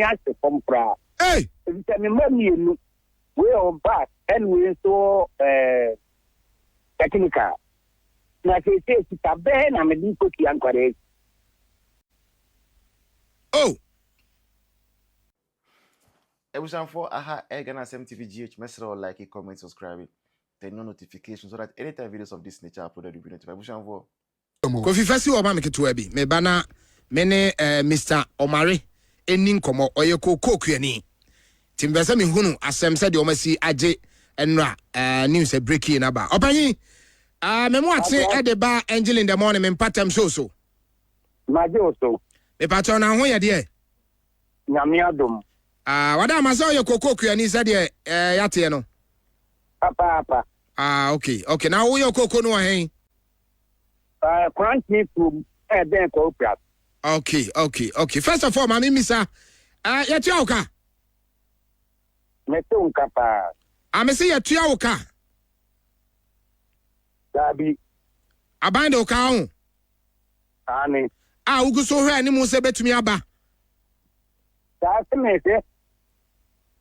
has to come from. Hey! It's a memory we on back and we so technical. Na say it's a ben and a little young correct. Oh! For aha Ghana SMTV message like, comment, subscribe, turn on notifications so that anytime videos of this nature are uploaded will be notified. For Kofi Fasi o ma me keto abi me bana me ne Mr. Omare eni nkomo oye kokuani timbese me hunu asem se de o masi age enra news e breaking na ba opanyi me mo ate e de ba angel in the morning me patam so Maje oso me pato na ho ye de nyame adom wada ma se oye kokuani se de yate no papa okay na wo ye kokko no hen currently from then corporate. Okay. First of all, mami misa, yeti auka. Meto nkapa. Amesi yeti auka. Dabi. Abande auka on. Ani. Uguso hwe ani mu se betumi aba. Da se me se.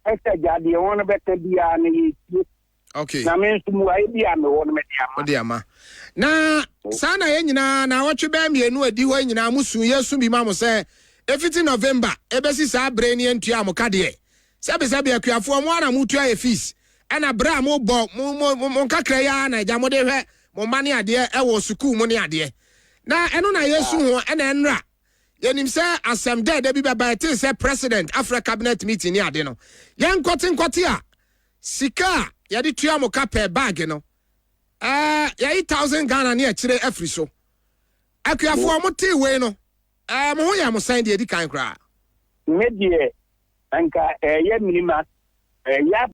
Ese jadi won bete bia ni. Okay. Na me nsumu ai bia me won me diama. Odiama. Na sana ye nyina na watwe ba mienu adi ho nyina musu yesu bi ma mo se 15 November ebesi sa bre ni entua mo kade sebe akuafo mo ana mutu aye fees ana bra mo bo mo kakra ya na ja mo de hwe mo mane ade e wo school mo ne ade na eno na yesu ho ena enra yenim se asem de bi baba te se president Africa cabinet meeting ni ade no yen kote a sika ya de tua mo ka per bag no ya 8,000 Ghana ni akire afri so akuafo amote we no mo ho ya mo sign de edi kan kra Medie anka ye minima ya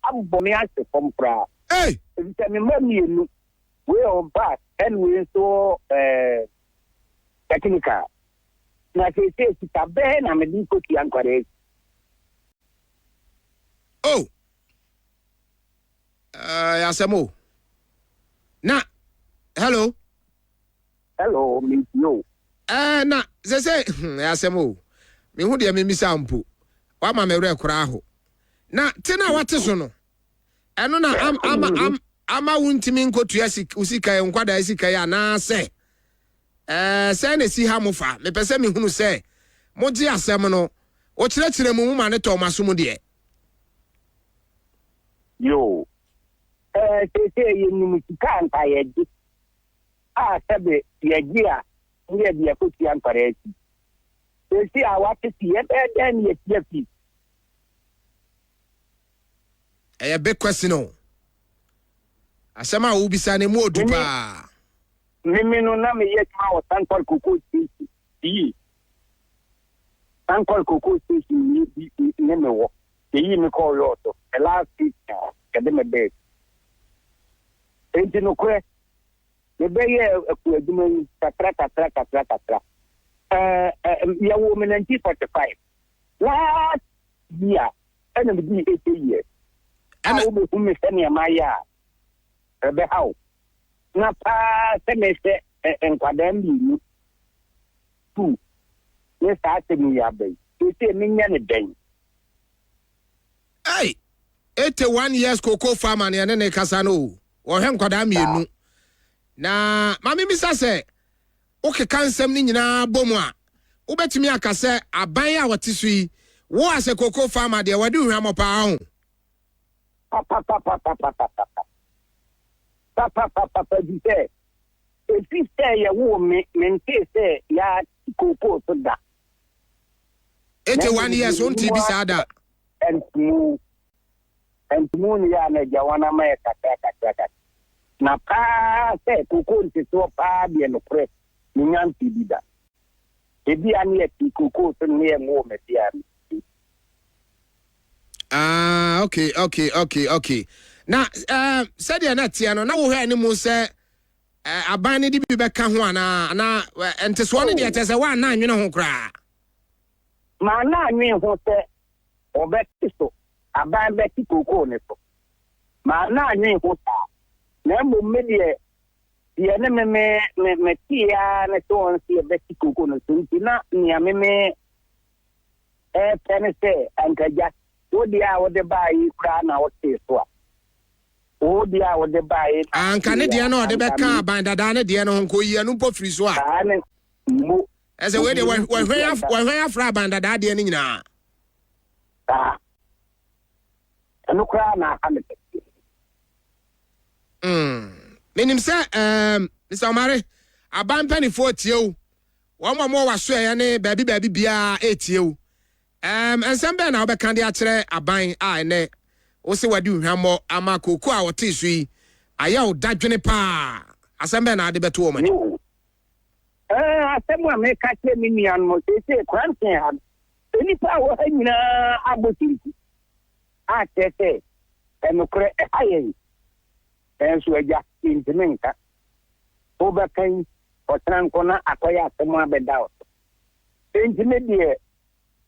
abomi ase from kra hey it's a memory we on back and we so technical na say it's a ben and a little young correct. oh ya semo na hello Miss you. na say ya semo me hu de me misa mpo wa ma me re kura ho na tina wate so no eno na ama wuntimi nkotua usika e nkwada sika ya na se se na si ha mofa me pese me hunu se mo gi asem no o kire mu ma ne to maso mu de Yo. Say you can't tie it. Sabe, Yagia, near the Akutian Parade. They see I want to see it, and then yes. A big question. No. Asama will be signing more dupa. Mimino Nami yet now, Sankor Cuckoo City. Sankor Cuckoo City, Nemo, the Yimiko Lotto, the last teacher, academic bed. Enti no kwe the be akuadum katra ya wo me 1945 last year and be 80 years and we be me senior maya be how na pa semester enkwadam bi tu ne sa temi ya be ete minya ne den hey 81 years cocoa farmer ne kasa no o hen kwada mienu na mami misa se o ke kansem ni nyina bomu a wo betimi aka se aban a wote so yi wo ase cocoa farmer de wadi hwam pa ho papa di se e fi se ya wo me nte se ya cocoa so da 81 years on TV sada and moon ya na jawana mai kata na pa se kuku nti so pa bi no pre nyanti bida ebi ani eti kuku so ne mo me bia okay na said ya na tia no na wo hwe ani mu se aban ne di bi be ka ho ana na ente so ne de tese wa na anwene ho kra ma na anwene ho se obeti so aban be ti kuku ne so ma na anwene ho ta na mo medie ye ne me tia ne to on si be ti kuku no so nti na nia me say and just what the hour the buy crown out this one. Oh, the hour the buy and Canadian or the Becca by the Dana Diana Honko Yanumpo Friswa. As a way they were fra band that Diana. Ah, and no crown. Meaning, sir, Mr. Mary, a band penny 40. One more was swear, baby, bia 80. And some ben I'll be candy a buying I ne. Also, what do hamo amako kwa or tisui. I yell that Jenny pa. As some ben I the better woman. Someone may catch me and most say, Cranston. Any power in Abuti. I say, and the correct high. And so I just in the Minka. Overcame or Trancona acquire someone without. Intermediate.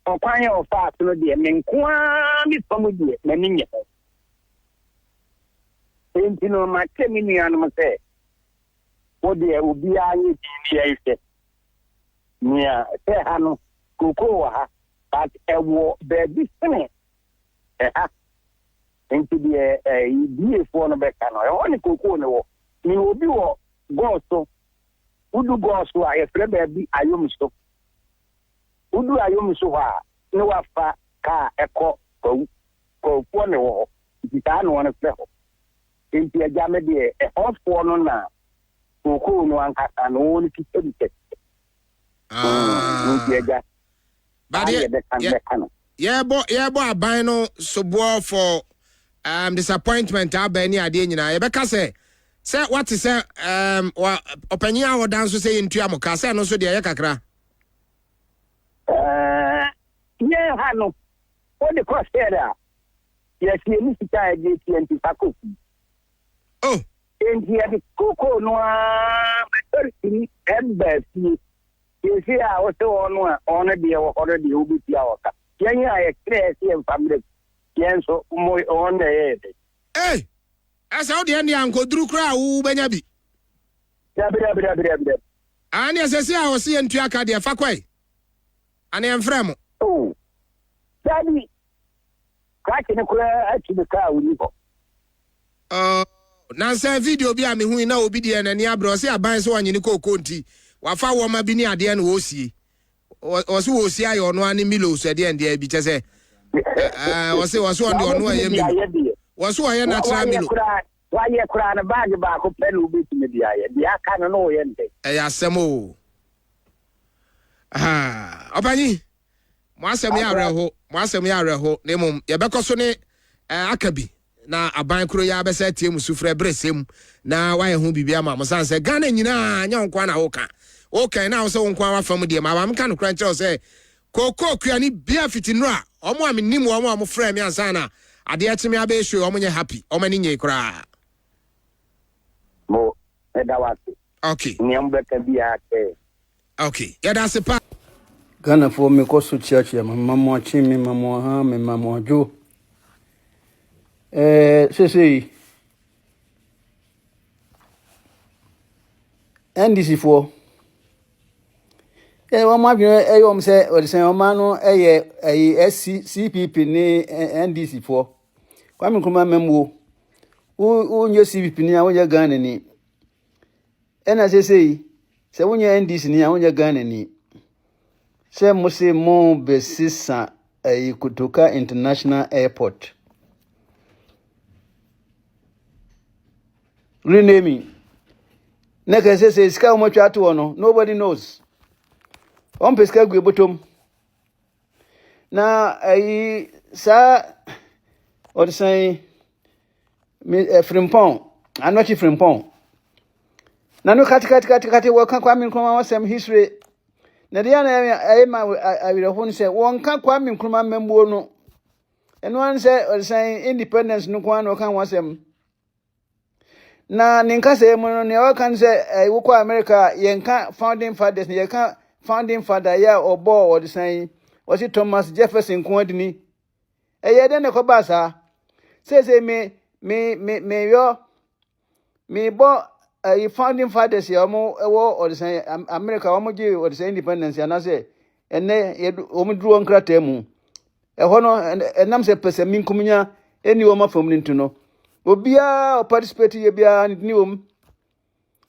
Or fire or fast, no dear, men quam is from you, many. Ain't you know my 10 million say? What there will be a new near Tehano, Cocoa, but a war, baby, and to be a dear for a becano. I want to cocoa no. You will be go so. Who do go so? I have baby, I am so. Who do I am so far? No after car echo go one or the town one of the in the Jamadi, a horse for no now. Cocoa no one and only to educate. But yeah, boy, bino so boy for disappointment. I be any idea, you know. Because say what is opinion or dance to say into Amoka, say no so dear Yakakra. Yeah, Hano. What the cross there? Yes, you need to tie the Paco. Oh, and here the cocoa no and best. You see, I was so on a deal already will be our. Yan, I express him family. Yan, so more on the head. Hey, as how the Indian go through crowd, Benyabi. And as I say, I was seeing Tiaka de Fakwe. And I am from. Oh, Daddy, cracking a crack to the car with you. Nansa video bi ame hu na obi de na nia bro se aban so anyini kokonti wafa wo ma bi ni ade na wo sie wo so wo sie ayo no ani milo so de ande bi chese wo so on de ono aye milo wo so aye na tra milo wa ye kura na bag ba ko pelu bi ti media ye dia ka no ye nde ya semo opani mo asem ya reho ne mum ye bekoso ne akabi na aban kro ya bese tie mu suffɛr bresem na waye hu bibia ma mo sanse Ghana nyina nya nkwa na woka okay na wo se nkwa wa fam de ma ba mka no kran kire se koko kuani bia fitinu a omo aminim omo frɛ me ansa na ade atime abe hwe omo nye happy omo ni nye kra mo edawati okay ni ambeka bia ke okay ya da se pa Ghana for me ko so church ya mama chi me mama ha me mama jo say NDC for one ma bi yom say o de say o ma no SC CPP ni NDC for Kwame Nkrumah memwo wo nye CPP ni a wo nye Ghana ni na say wo nye NDC ni a wo nye Ghana ni say mo say mo besisa Kutoka International Airport renaming. Neka say ska mo twa to no nobody knows. On peska gwe bottom. Na sa or say me Frimpong, anochi Frimpong. Na no kati wo kan Kwame Nkrumah wasem history. Na dia na ma I will hon say won kan Kwame Nkrumah membo no. And one say or say independence no kwan no kan wasem. Na ninka se mo no ne o kan se wo kwa America yenka founding fathers ne yenka founding father ya obo o de san o si Thomas Jefferson ko adini ye de ne ko ba sa se me yo me bo founding fathers ya mo wo o de san America wo mo gi o de san independence ya na se ene o mo duro nkrata mu ɛhɔ no ɛnam sɛ pɛsɛ minkumnya eni wo ma fam ne ntuno obia o participate ye bia ni wo.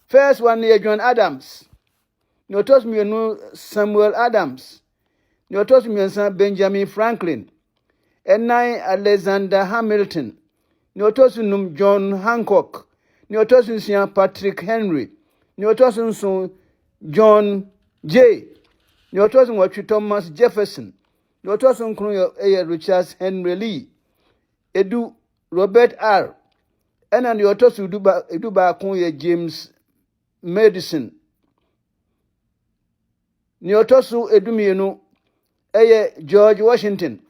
First one is John Adams. Ni otos mienu Samuel Adams. Ni otos mienu Benjamin Franklin. Enai Alexander Hamilton. Ni otos num John Hancock. Ni otos nsia Patrick Henry. Ni otos nso John J. Ni otos nwa Thomas Jefferson. Ni otos nkunu Richard Henry Lee. Edu Robert R. Ena ni otos eduba kun ye James Madison. Ni otosu edumienu George Washington.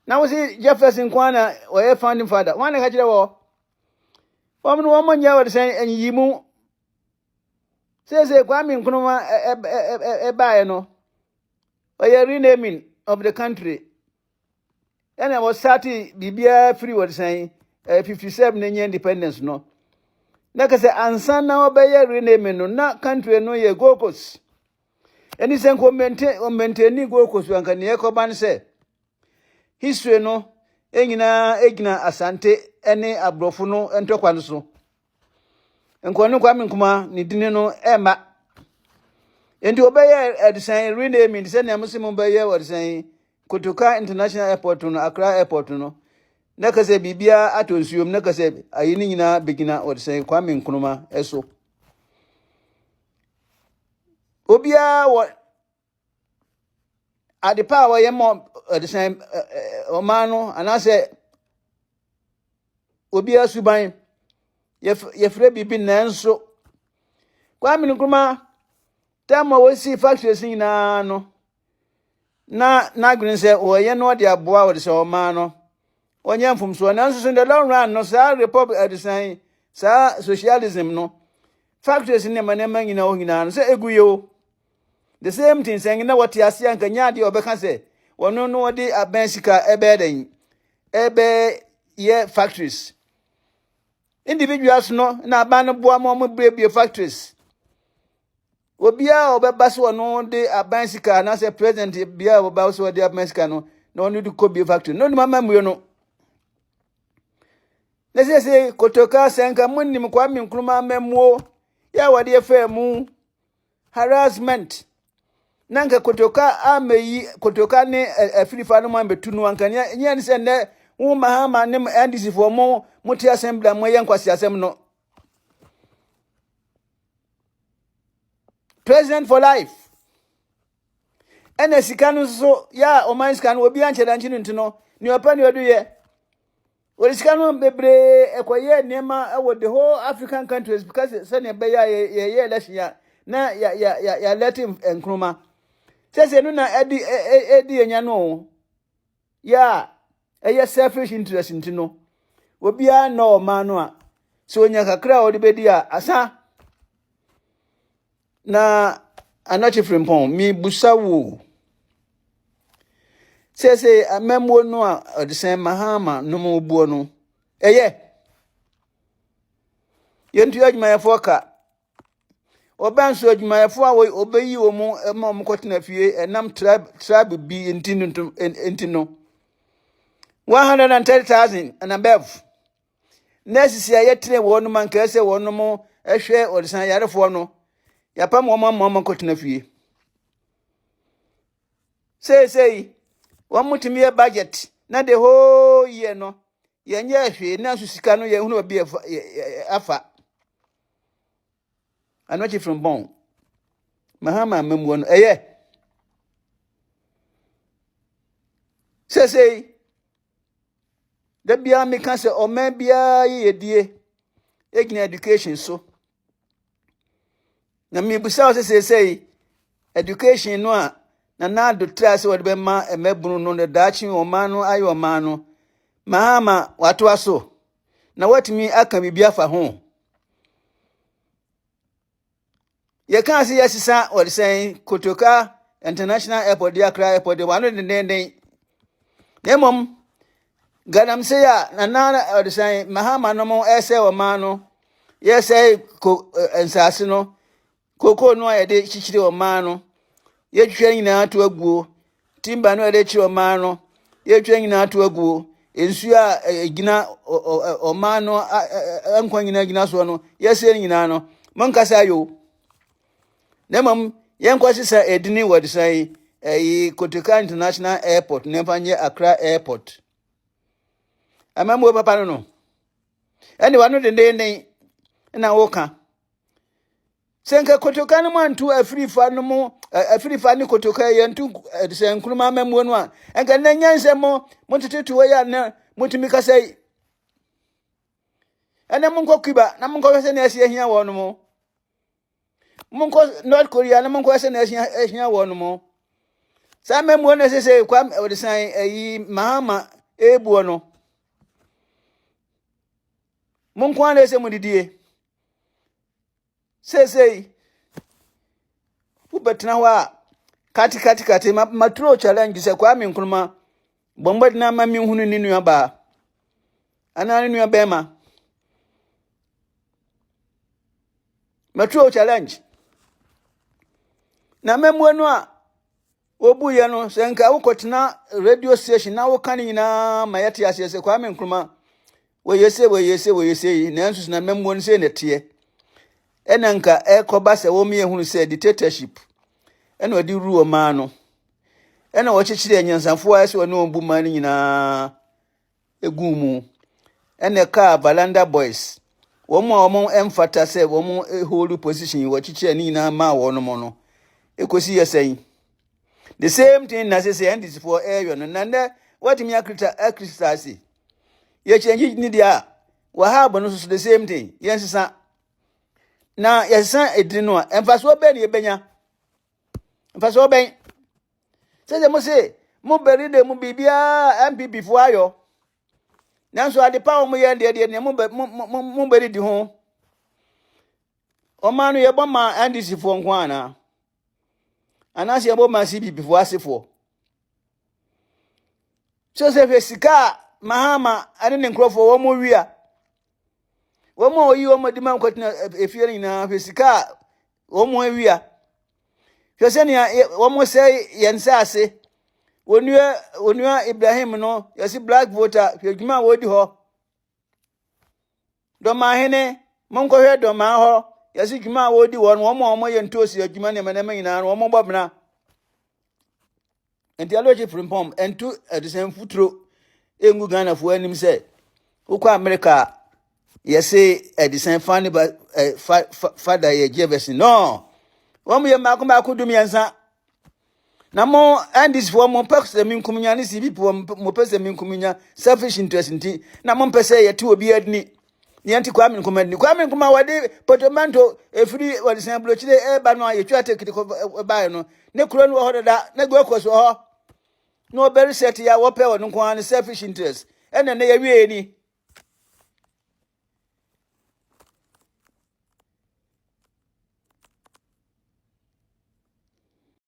Now see Jefferson kwana oye founding father. Wana kachira wo. Wamnu wamanya wa say enyimu. Say Kwame Nkrumah eba no. Oye renaming of the country. And I was 30 bibia free was saying 57 nenye independence no. Naka say ansa na obeye rename no na country no ye Gold Coast. Eni sen ko maintain Gold Coast wanka ne ekoban say history no egina asante ene abrofo no entokwa no so. Enkwanu Kwame Nkrumah ni dine no ema. Enti obeye edisan rename say na musimo obeye wodisan Kotoka International Airport no Accra Airport no. Naka se bibia atonsuom naka se ayini nyina begina odise Kwame Nkrumah eso obia wo adepa wa yemo odise omano anase obia suban yefre bibi nanso Kwame Nkrumah tama wosi factories nyina no na green se oye no de aboa odise omano onye mfumso na nso in the long run no sa republic design sa socialism no factories ne manema nyina o nyina no say eguye the same thing saying na what ase anka nya de obeka say wono no de abensika ebeden ebe ye factories individuals no na ban boa mo brebie factories obia obeba so no de abensika na say president bia oba so de abensika no no need to copy factory no mama mu no. Let's say Kotoka senka munnim Kwame Nkrumah memwo ya wade efemu harassment nanka Kotoka ameyi Kotoka ne afirifa no man betunu anka nya ni se ne wo Mahama ne NDC for mo muti assembly mo yankwasi asem no president for life ene sikanu so ya o man scan obi anche dan chinu ntino ni opa ni odu ye Oriskano bebre ekoye nema the whole African countries because sene be ya election ya na ya let him Nkrumah. Say no na edi enya no. Ya selfish interest ntino. Obia no ma no a. So nya kakra odi bedi a asa na anachi frimpon mi busawo. Say amemwo no a the same Mahama no mo buo no yentu adwumayefo ka obanso adwumayefo a obeyi wo mo ma mo kotena fie enam tribe bi entino 130,000 and above nesisi ayetre wo no man ka se wo no mo ehwe odisan yarefo no yapam wo ma kotena fie say one mutimi budget na the whole year no yenye hwe na susika no ye hunu obi afa anochi from bon Mahama memwo no say da bia me kan se o man bia yedie egina education so na me busa say education no a na do trase wode be ma emebunu no dachi omano ayo omano Mahama watu aso na watimi aka bibia fa ho ye kan se yesisa wode say Kotoka International Airport dia Accra Airport de wano den nemom ganam se ya na wode say Mahama no mo ese omano ye say ko ensase no koko no ye de chichire omano ye twɛ nyina to aguo timba no ede chi omano ye twa nyina to aguo ensu a gina omano ankwa nyina gina so no yese nyina no monkasa yo nemam yenkwasi sa edini wodi sai Kotoka International Airport nempanye Accra Airport amamwe papa no ene wano dende na woka senka Kotoka no mantu afrifa no mo afrifa ni Kotoka yentu senkruma amamwe no a enka na nyanse mo motetetu ya na motumika sai ene munko kiba na munko wese na asia hia wo no mo munko North Korea na munko wese na asia hia wo no mo sa amamwe no sese kwa odisan Mahama ebuo no munko ana ese mudidie sese ubetna wa kati matro challenge se kwa minkunuma bomba na mami hunu ni nua ba ana ni nua bema matro challenge na memwenu a obuye no senka ukotena radio station na wokani nyina mayati asese kwa minkunuma weyese nanso na memwenu se netie enanka ekoba se wo me hunu se dictatorship ena odi ruo ma no ena wo chichire anyansanfo ase wo no mbu ma nyina egumu ena ka Balanda boys wo mo emfata se wo mo hold position wo chichire ni nyina ma wo no mo no ekosi yesen the same thing na say and this for air no nanda what me akristasi ye change ni dia wa ha bo no so the same thing yensisa na yesa edri no emfaso be ne ebenya emfaso ben se mo se mo beri de mo bibia MPP fo ayo nanso ade pa mo ye de ne mo beri di ho o manu ye boma NDC fo nko ana se ye boma CPP fo asefo so se fe sika Mahama ane ne nkrofo wo mo wia womo oyi womo di man kwatina efie nyina fesika womo awia hwese ne womo sei yense ase onua Ibrahim no yesi black voter hwedwuma wodi ho do ma hene monko hwe do ma ho yesi dwuma wodi won womo ye ntosi adwuma ne menema nyina womo bobna enti aloje frimpom entu edisen futuro engu Ghana fo anim se ukwa America yesi edisen fani ba father ye Jefferson no womu ye makoma dum yansa na mo andis fo mo pese minkumnya ni sibi mo pese minkumnya selfish interest nti na mo pese ye ti obi adni ni anti kwa minkuma adni kwa minkuma wade potomanto efiri wadisen blochide e ba no ye twa take ko ba no ne kuro no ho da na gwe koso ho no very set ya wo pe wo nko an selfish interest ene ne ye wie ni